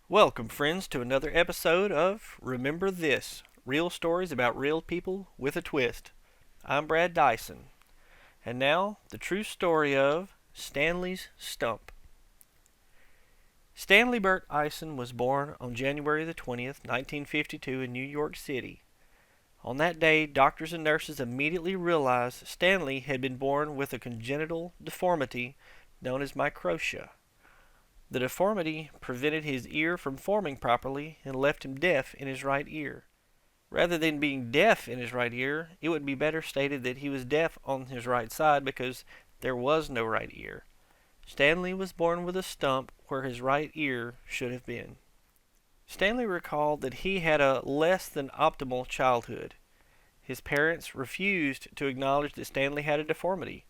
Welcome, friends, to another episode of Remember This Real Stories about Real People with a Twist. I'm Brad Dison, and now the true story of Stanley's Stump. Stanley Burt Ison was born on January the 20th, 1952, in New York City. On that day, doctors and nurses immediately realized Stanley had been born with a congenital deformity known as microtia. The deformity prevented his ear from forming properly and left him deaf in his right ear. Rather than being deaf in his right ear, it would be better stated that he was deaf on his right side because there was no right ear. Stanley was born with a stump where his right ear should have been. Stanley recalled that he had a less than optimal childhood. His parents refused to acknowledge that Stanley had a deformity.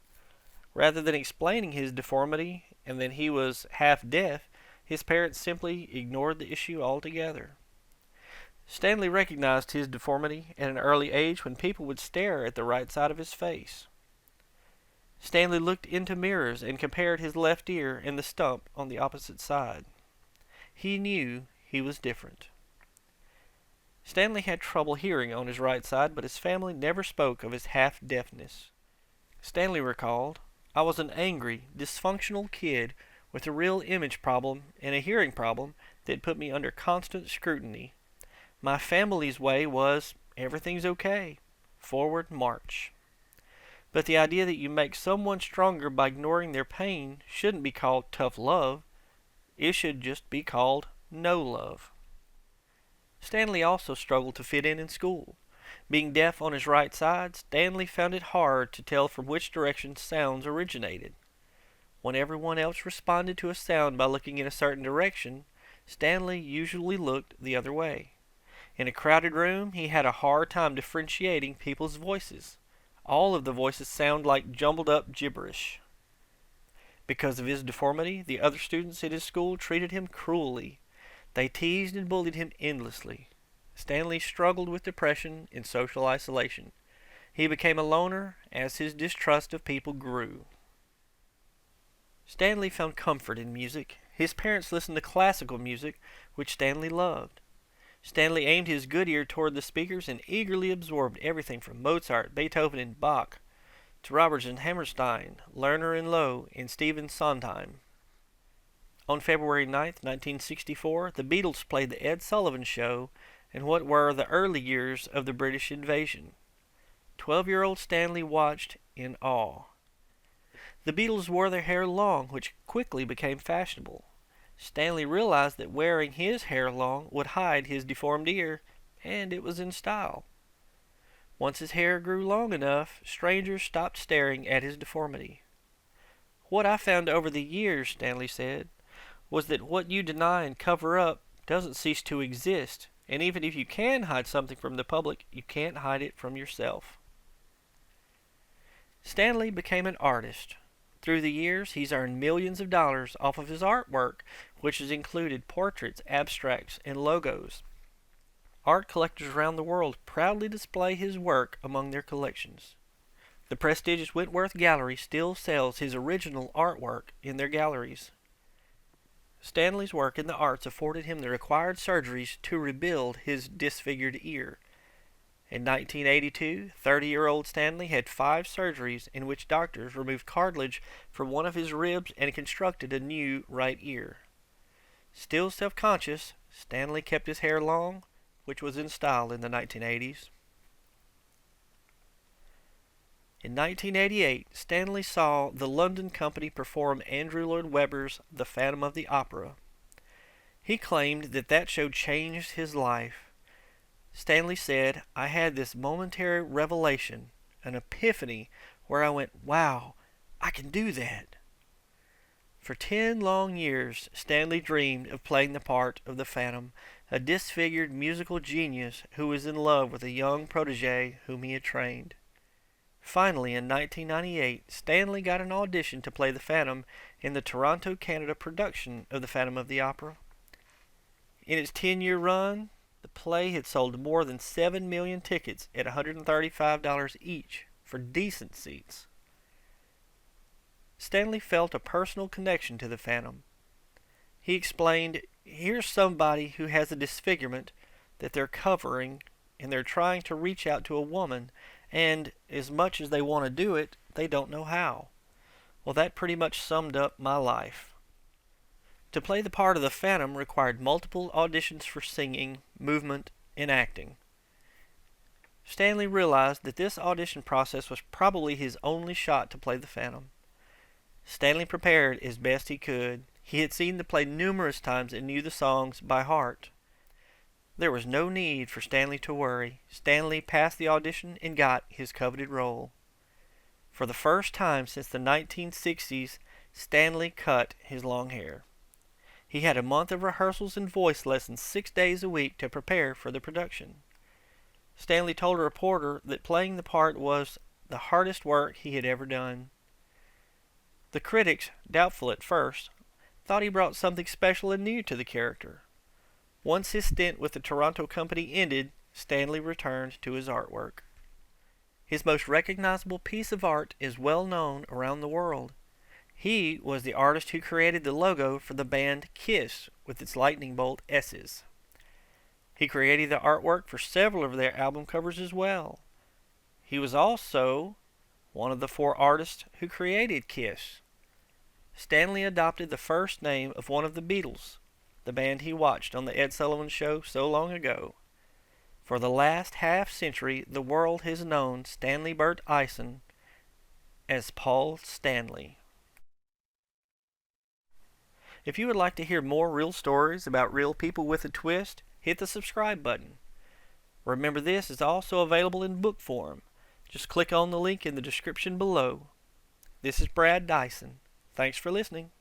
Rather than explaining his deformity and that he was half deaf, his parents simply ignored the issue altogether. Stanley recognized his deformity at an early age when people would stare at the right side of his face. Stanley looked into mirrors and compared his left ear and the stump on the opposite side. He knew he was different. Stanley had trouble hearing on his right side, but his family never spoke of his half-deafness. Stanley recalled, "I was an angry, dysfunctional kid with a real image problem and a hearing problem that put me under constant scrutiny. My family's way was, everything's okay. Forward march. But the idea that you make someone stronger by ignoring their pain shouldn't be called tough love. It should just be called no love." Stanley also struggled to fit in school. Being deaf on his right side, Stanley found it hard to tell from which direction sounds originated. When everyone else responded to a sound by looking in a certain direction, Stanley usually looked the other way. In a crowded room, he had a hard time differentiating people's voices. All of the voices sound like jumbled up gibberish. Because of his deformity, the other students at his school treated him cruelly. They teased and bullied him endlessly. Stanley struggled with depression and social isolation. He became a loner as his distrust of people grew. Stanley found comfort in music. His parents listened to classical music, which Stanley loved. Stanley aimed his good ear toward the speakers and eagerly absorbed everything from Mozart, Beethoven, and Bach to Rodgers and Hammerstein, Lerner and Loewe, and Stephen Sondheim. On February 9, 1964, the Beatles played The Ed Sullivan Show in what were the early years of the British invasion. 12-year-old Stanley watched in awe. The Beatles wore their hair long, which quickly became fashionable. Stanley realized that wearing his hair long would hide his deformed ear, and it was in style. Once his hair grew long enough, strangers stopped staring at his deformity. "What I found over the years," Stanley said, "was that what you deny and cover up doesn't cease to exist. And even if you can hide something from the public, you can't hide it from yourself." Stanley became an artist. Through the years, he's earned millions of dollars off of his artwork, which has included portraits, abstracts, and logos. Art collectors around the world proudly display his work among their collections. The prestigious Wentworth Gallery still sells his original artwork in their galleries. Stanley's work in the arts afforded him the required surgeries to rebuild his disfigured ear. In 1982, 30-year-old Stanley had 5 surgeries in which doctors removed cartilage from one of his ribs and constructed a new right ear. Still self-conscious, Stanley kept his hair long, which was in style in the 1980s. In 1988, Stanley saw the London company perform Andrew Lloyd Webber's The Phantom of the Opera. He claimed that show changed his life. Stanley said, "I had this momentary revelation, an epiphany, where I went, wow, I can do that." For 10 long years, Stanley dreamed of playing the part of the Phantom, a disfigured musical genius who was in love with a young protege whom he had trained. Finally, in 1998, Stanley got an audition to play the Phantom in the Toronto, Canada production of The Phantom of the Opera. In its 10-year run, the play had sold more than 7 million tickets at $135 each for decent seats. Stanley felt a personal connection to the Phantom. He explained, here's somebody who has a disfigurement that they're covering, and they're trying to reach out to a woman, and as much as they want to do it, they don't know how. Well, that pretty much summed up my life. To play the part of the Phantom required multiple auditions for singing, movement, and acting. Stanley realized that this audition process was probably his only shot to play the Phantom. Stanley prepared as best he could. He had seen the play numerous times and knew the songs by heart. There was no need for Stanley to worry. Stanley passed the audition and got his coveted role. For the first time since the 1960s, Stanley cut his long hair. He had a month of rehearsals and voice lessons 6 days a week to prepare for the production. Stanley told a reporter that playing the part was the hardest work he had ever done. The critics, doubtful at first, thought he brought something special and new to the character. Once his stint with the Toronto company ended, Stanley returned to his artwork. His most recognizable piece of art is well known around the world. He was the artist who created the logo for the band Kiss with its lightning bolt S's. He created the artwork for several of their album covers as well. He was also one of the 4 artists who created Kiss. Stanley adopted the first name of one of the Beatles, the band he watched on the Ed Sullivan Show so long ago. For the last half-century, the world has known Stanley Bert Eisen as Paul Stanley. If you would like to hear more real stories about real people with a twist, hit the subscribe button. Remember, this is also available in book form. Just click on the link in the description below. This is Brad Dison. Thanks for listening.